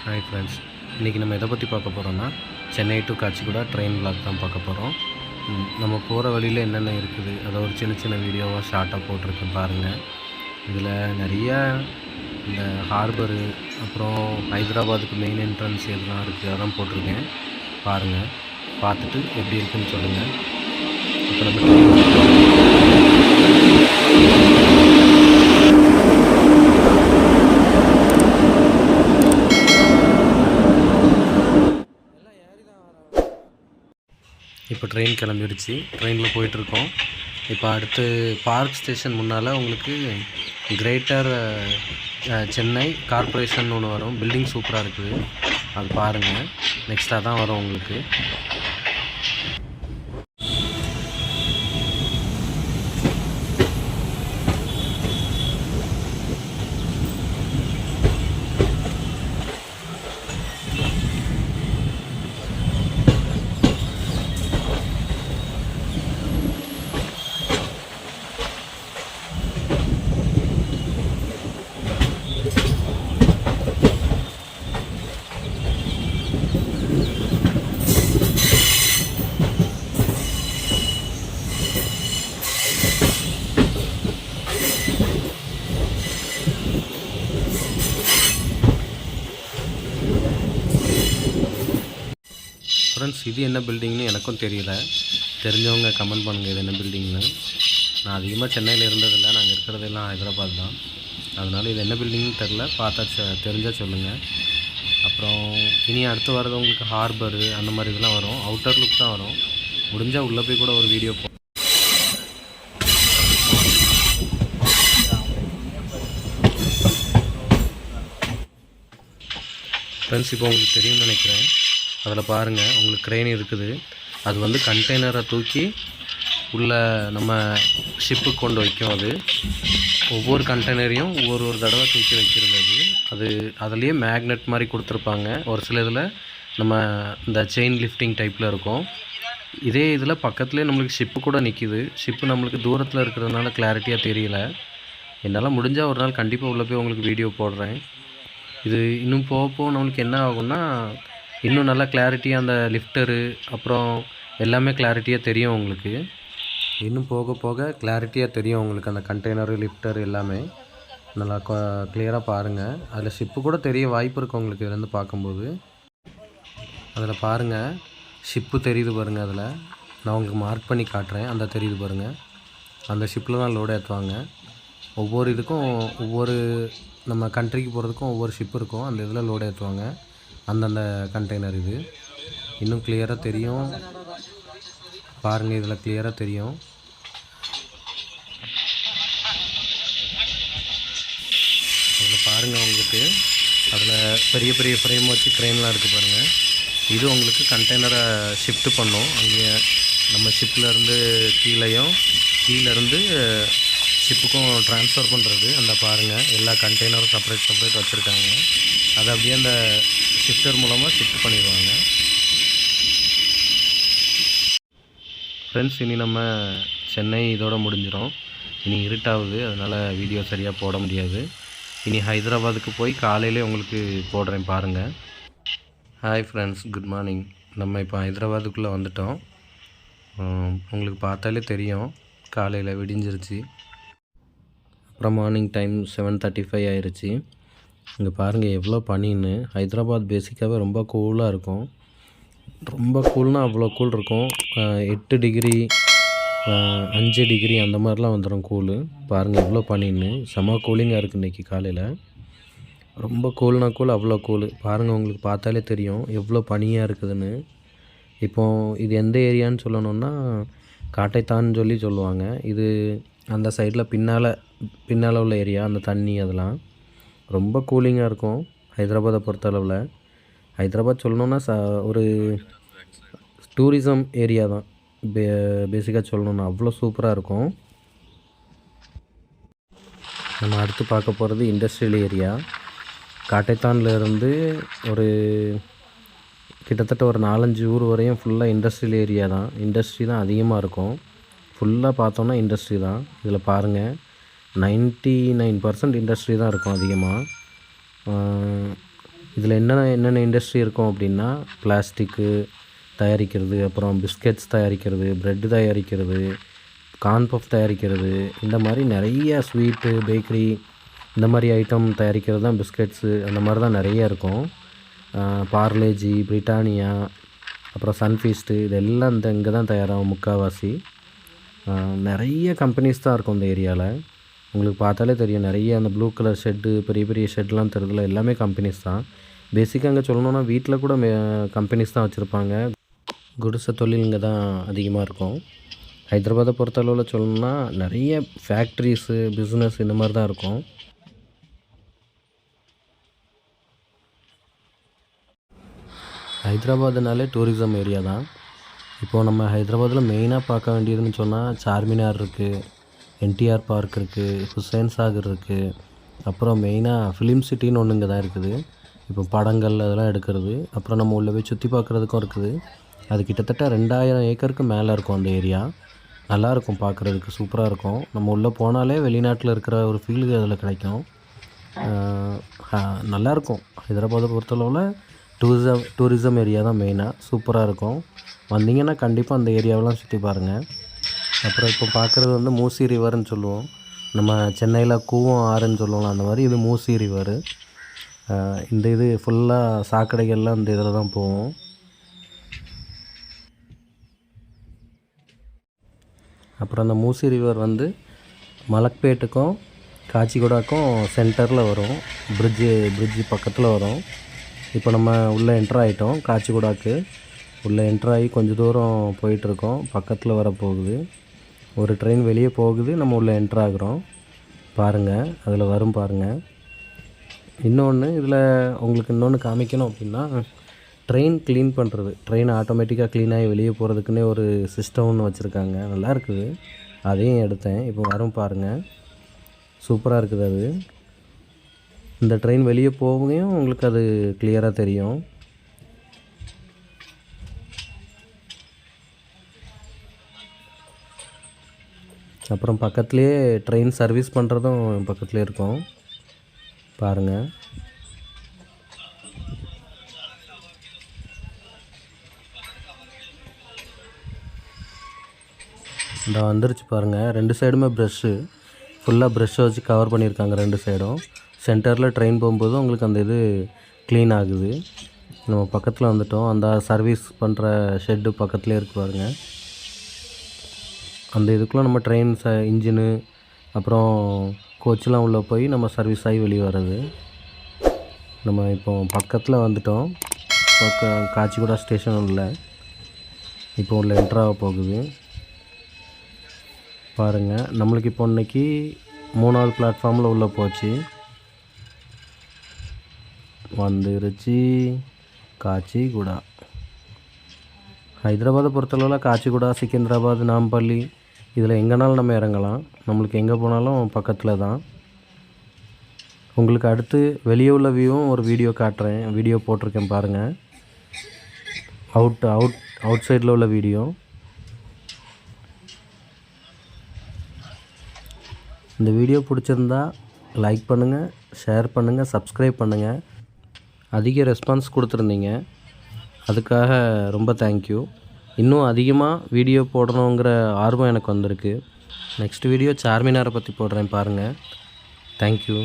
Hi friends, இன்றைக்கி நம்ம எதை பற்றி பார்க்க போகிறோன்னா Chennai to Kacheguda train vlog தான் பார்க்க போகிறோம். நம்ம போகிற வழியில் என்னென்ன இருக்குது அதை ஒரு சின்ன சின்ன வீடியோவாக ஷார்ட்டாக போட்டிருக்கேன் பாருங்கள். இதில் நிறையா இந்த ஹார்பரு, அப்புறம் ஹைதராபாத்துக்கு மெயின் என்ட்ரன்ஸ் எதுலாம் இருக்குது அதான் போட்டிருக்கேன். பாருங்கள், பார்த்துட்டு எப்படி இருக்குன்னு சொல்லுங்கள். இப்போ நம்ம இப்போ ட்ரெயின் கிளம்பிடுச்சு, ட்ரெயினில் போயிட்டுருக்கோம். இப்போ அடுத்து பார்க் ஸ்டேஷன் முன்னால் உங்களுக்கு கிரேட்டர் சென்னை கார்ப்பரேஷன் ஒன்று வரும். பில்டிங் சூப்பராக இருக்குது, அது பாருங்கள். நெக்ஸ்ட்டாக தான் வரும் உங்களுக்கு. ஃப்ரெண்ட்ஸ், இது என்ன பில்டிங்னு எனக்கும் தெரியல. தெரிஞ்சவங்க கமெண்ட் பண்ணுங்கள் இது என்ன பில்டிங்னு. நான் அதிகமாக சென்னையில் இருந்ததில்லை, நாங்கள் இருக்கிறதெல்லாம் ஹைதராபாத் தான். அதனால் இது என்ன பில்டிங்னு தெரில, பார்த்தா தெரிஞ்சால் சொல்லுங்கள். அப்புறம் இனி அடுத்து வர்றது உங்களுக்கு ஹார்பரு அந்த மாதிரி இதெல்லாம் வரும். அவுட்டர் லுக் தான் வரும். முடிஞ்சால் உள்ளே போய் கூட ஒரு வீடியோ ஃப்ரெண்ட்ஸ், இப்போ உங்களுக்கு தெரியும்னு நினைக்கிறேன். அதில் பாருங்கள், உங்களுக்கு க்ரெயின் இருக்குது. அது வந்து கண்டெய்னரை தூக்கி உள்ளே நம்ம ஷிப்புக்கு கொண்டு வைக்கும். அது ஒவ்வொரு கண்டெய்னரையும் ஒரு தடவை தூக்கி வைக்கிறது. அது அதுலேயே மேக்னெட் மாதிரி கொடுத்துருப்பாங்க. ஒரு சில இதில் நம்ம இந்த செயின் லிஃப்டிங் டைப்பில் இருக்கும். இதே இதில் பக்கத்துலேயே நம்மளுக்கு ஷிப்பு கூட நிற்கிது. ஷிப்பு நம்மளுக்கு தூரத்தில் இருக்கிறதுனால கிளாரிட்டியாக தெரியல. என்னால் முடிஞ்சால் ஒரு நாள் கண்டிப்பாக உள்ளே போய் உங்களுக்கு வீடியோ போடுறேன். இது இன்னும் போக நம்மளுக்கு என்ன ஆகும்னா, இன்னும் நல்லா கிளாரிட்டியாக அந்த லிஃப்டரு அப்புறம் எல்லாமே கிளாரிட்டியாக தெரியும் உங்களுக்கு. இன்னும் போக போக கிளாரிட்டியாக தெரியும் உங்களுக்கு. அந்த கண்டெய்னரு, லிஃப்டர் எல்லாமே நல்லா கிளியராக பாருங்கள். அதில் ஷிப்பு கூட தெரிய வாய்ப்பு இருக்குது உங்களுக்கு இதுலேருந்து பார்க்கும்போது. அதில் பாருங்கள், ஷிப்பு தெரியுது பாருங்கள். அதில் நான் உங்களுக்கு மார்க் பண்ணி காட்டுறேன். அந்த தெரியுது பாருங்கள். அந்த ஷிப்பில் தான் லோடு ஏற்றுவாங்க. ஒவ்வொரு இதுக்கும் ஒவ்வொரு நம்ம கண்ட்ரிக்கு போகிறதுக்கும் ஒவ்வொரு ஷிப் இருக்கும். அந்த இதில் லோடு ஏற்றுவாங்க. அந்தந்த கண்டெய்னர் இது இன்னும் கிளியராக தெரியும் பாருங்கள். இதில் கிளியராக தெரியும். அதில் பாருங்கள் உங்களுக்கு. அதில் பெரிய பெரிய ஃப்ரேம் வச்சு ட்ரெயின்லாம் இருக்குது பாருங்கள். இது உங்களுக்கு கண்டெய்னரை ஷிஃப்ட் பண்ணும். அங்கே நம்ம ஷிப்லேருந்து கீழேருந்து ஷிப்புக்கும் ட்ரான்ஸ்ஃபர் பண்ணுறது. அந்த பாருங்கள், எல்லா கண்டெய்னரும் செப்பரேட் வச்சுருக்காங்க. அதை அப்படியே அந்த ஷிஃப்டர் மூலமாக ஷிஃப்ட் பண்ணிடுவாங்க. ஃப்ரெண்ட்ஸ், இனி நம்ம சென்னை இதோட முடிஞ்சிடும். இனி இருட்டாகுது, அதனால் வீடியோ சரியாக போட முடியாது. இனி ஹைதராபாத்துக்கு போய் காலையிலே உங்களுக்கு போடுறேன் பாருங்கள். Hi friends, good morning. நம்ம இப்போ ஹைதராபாத்துக்குள்ளே வந்துட்டோம். உங்களுக்கு பார்த்தாலே தெரியும், காலையில் விடிஞ்சிருச்சு. அப்புறம் மார்னிங் டைம் 7:35 ஆயிடுச்சு. இங்கே பாருங்கள் எவ்வளோ பனின்னு. ஹைதராபாத் பேசிக்காகவே ரொம்ப கூலாக இருக்கும். ரொம்ப கூல்னால் அவ்வளோ கூல் இருக்கும். 8 டிகிரி 5 டிகிரி அந்த மாதிரிலாம் வந்துடும் கூலு. பாருங்கள் எவ்வளோ பனின்னு. செம்ம கூலிங்காக இருக்குது இன்றைக்கி காலையில். ரொம்ப கூல்னா கூல், அவ்வளோ கூலு. பாருங்கள், உங்களுக்கு பார்த்தாலே தெரியும் எவ்வளோ பனியாக இருக்குதுன்னு. இப்போது இது எந்த ஏரியான்னு சொல்லணுன்னா காட்டைத்தான்னு சொல்லுவாங்க. இது அந்த சைடில் பின்னால் உள்ள ஏரியா. அந்த தண்ணி அதெல்லாம் ரொம்ப கூலிங்காக இருக்கும் ஹைதராபாத்தை பொறுத்தளவில். ஹைதராபாத் சொல்லணுன்னா ஒரு டூரிசம் ஏரியா தான் பேசிக்காக சொல்லணுன்னா. அவ்வளோ சூப்பராக இருக்கும். நம்ம அடுத்து பார்க்க போகிறது இண்டஸ்ட்ரியல் ஏரியா. காட்டைத்தான்லேருந்து ஒரு கிட்டத்தட்ட ஒரு 4-5 ஊர் வரையும் ஃபுல்லாக இண்டஸ்ட்ரியல் ஏரியா தான். இண்டஸ்ட்ரி தான் அதிகமாக இருக்கும். ஃபுல்லாக பார்த்தோன்னா இண்டஸ்ட்ரி தான். இதில் பாருங்கள், 99% இண்டஸ்ட்ரி தான் இருக்கும் அதிகமாக. இதில் என்னென்ன இண்டஸ்ட்ரி இருக்கும் அப்படின்னா, பிளாஸ்டிக்கு தயாரிக்கிறது, அப்புறம் பிஸ்கெட்ஸ் தயாரிக்கிறது, ப்ரெட்டு தயாரிக்கிறது, கார்ன் பஃப் தயாரிக்கிறது, இந்த மாதிரி நிறைய ஸ்வீட்டு, பேக்கரி இந்த மாதிரி ஐட்டம் தயாரிக்கிறது தான் பிஸ்கெட்ஸு. அந்த மாதிரி தான் நிறைய இருக்கும். பார்லேஜி, பிரிட்டானியா, அப்புறம் சன்ஃபீஸ்ட்டு இதெல்லாம் இங்கே தான் தயாராகும் முக்கால்வாசி. நிறைய கம்பெனிஸ் தான் இருக்கும் இந்த ஏரியாவில். உங்களுக்கு பார்த்தாலே தெரியும், நிறைய அந்த ப்ளூ கலர் ஷெட்டு, பெரிய பெரிய ஷெட்லாம் தெரியுதுல, எல்லாமே கம்பெனிஸ் தான். பேசிக்காக அங்கே சொல்லணுன்னா வீட்டில் கூட கம்பெனிஸ் தான் வச்சுருப்பாங்க. குடிசை தொழில் இங்கே தான் அதிகமாக இருக்கும். ஹைதராபாத்தை பொறுத்தளவில் சொல்லணுன்னா நிறைய ஃபேக்ட்ரிஸு, பிஸ்னஸ் இந்த மாதிரி தான் இருக்கும். ஹைதராபாத்னாலே டூரிசம் ஏரியா தான். இப்போது நம்ம ஹைதராபாத்தில் மெயினாக பார்க்க வேண்டியதுன்னு சொன்னால் சார்மினார் இருக்குது, என்டிஆர் பார்க் இருக்குது, ஹுசைன் சாகர் இருக்குது, அப்புறம் மெயினாக ஃபிலிம் சிட்டின்னு ஒன்று இங்கே தான் இருக்குது. இப்போ படங்கள் அதெல்லாம் எடுக்கிறது, அப்புறம் நம்ம உள்ளே போய் சுற்றி பார்க்குறதுக்கும் இருக்குது. அது கிட்டத்தட்ட 2000 ஏக்கருக்கு மேலே இருக்கும் அந்த ஏரியா. நல்லாயிருக்கும், பார்க்குறதுக்கு சூப்பராக இருக்கும். நம்ம உள்ளே போனாலே வெளிநாட்டில் இருக்கிற ஒரு ஃபீல் அதில் கிடைக்கும். நல்லாயிருக்கும். ஹைதராபாத்தை பொறுத்தளவில் டூரிசம் ஏரியா தான் மெயினாக. சூப்பராக இருக்கும். வந்தீங்கன்னா கண்டிப்பாக அந்த ஏரியாவெலாம் சுற்றி பாருங்கள். அப்புறம் இப்போ பார்க்குறது வந்து மூசி ரிவர்னு சொல்லுவோம். நம்ம சென்னையில் கூவம் ஆறுன்னு சொல்லுவோம், அந்த மாதிரி இது மூசி ரிவரு. இந்த இது ஃபுல்லாக சாக்கடைகள்லாம் இந்த இதில் தான் போகும். அப்புறம் அந்த மூசி ரிவர் வந்து மலக்பேட்டுக்கும் காச்சிகுடாக்கும் சென்டரில் வரும். பிரிட்ஜு பக்கத்தில் வரும். இப்போ நம்ம உள்ளே என்ட்ரு ஆகிட்டோம். காச்சிகுடாக்கு உள்ளே என்ட்ரு ஆகி கொஞ்சம் தூரம் போயிட்டுருக்கோம். பக்கத்தில் வரப்போகுது. ஒரு ட்ரெயின் வெளியே போகுது, நம்ம உள்ளே என்ட்ரு ஆகுறோம். பாருங்கள், அதில் வரும் பாருங்கள். இன்னொன்று இதில் உங்களுக்கு இன்னொன்று காமிக்கணும் அப்படின்னா, ட்ரெயின் க்ளீன் பண்ணுறது. ட்ரெயின் ஆட்டோமேட்டிக்காக க்ளீன் ஆகி வெளியே போகிறதுக்குன்னே ஒரு சிஸ்டம் ஒன்று வச்சுருக்காங்க. நல்லா இருக்குது. அதையும் எடுத்தேன். இப்போ வரும் பாருங்கள், சூப்பராக இருக்குது அது. இந்த ட்ரெயின் வெளியே போகையும் உங்களுக்கு அது கிளியராக தெரியும். அப்புறம் பக்கத்துலேயே ட்ரெயின் சர்வீஸ் பண்ணுறதும் பக்கத்துலேயே இருக்கும். பாருங்கள், இந்த வந்துருச்சு பாருங்கள். 2 சைடுமே ப்ரெஷ்ஷு, ஃபுல்லாக ப்ரெஷ்ஷை வச்சு கவர் பண்ணியிருக்காங்க 2 சைடும். சென்டரில் ட்ரெயின் போகும்போது உங்களுக்கு அந்த இது க்ளீன் ஆகுது. நம்ம பக்கத்தில் வந்துட்டோம். அந்த சர்வீஸ் பண்ணுற ஷெட்டு பக்கத்துலேயே இருக்குது பாருங்கள். அந்த இதுக்குள்ளே நம்ம ட்ரெயின் இன்ஜினு அப்புறம் கோச்செலாம் உள்ளே போய் நம்ம சர்வீஸ் ஆகி வெளியே வர்றது. நம்ம இப்போ பக்கத்தில் வந்துட்டோம். காச்சிகுடா ஸ்டேஷன் உள்ள இப்போ உள்ள என்ட்ராக போகுது. பாருங்கள், நம்மளுக்கு இப்போ இன்றைக்கி 3வது பிளாட்ஃபார்மில் உள்ளே போச்சு. வந்துருச்சு காச்சிகுடா. ஹைதராபாத்தை பொறுத்தளவில் காச்சிகுடா, சிக்கந்தராபாத், நாம்பள்ளி இதில் எங்கேனாலும் நம்ம இறங்கலாம். நம்மளுக்கு எங்கே போனாலும் பக்கத்தில் தான். உங்களுக்கு அடுத்து வெளியே உள்ள வியூவும் ஒரு வீடியோ காட்டுறேன். வீடியோ போட்டிருக்கேன் பாருங்கள். அவுட் சைடில் உள்ள வீடியோ. இந்த வீடியோ பிடிச்சிருந்தா லைக் பண்ணுங்கள், ஷேர் பண்ணுங்கள், சப்ஸ்கிரைப் பண்ணுங்கள். அதிக ரெஸ்பான்ஸ் கொடுத்துருந்தீங்க, அதுக்காக ரொம்ப தேங்க்யூ. இன்னும் அதிகமாக வீடியோ போடணுங்கிற ஆர்வம் எனக்கு வந்திருக்கு. நெக்ஸ்ட் வீடியோ சார்மினாரை பற்றி போடுறேன் பாருங்கள். தேங்க்யூ.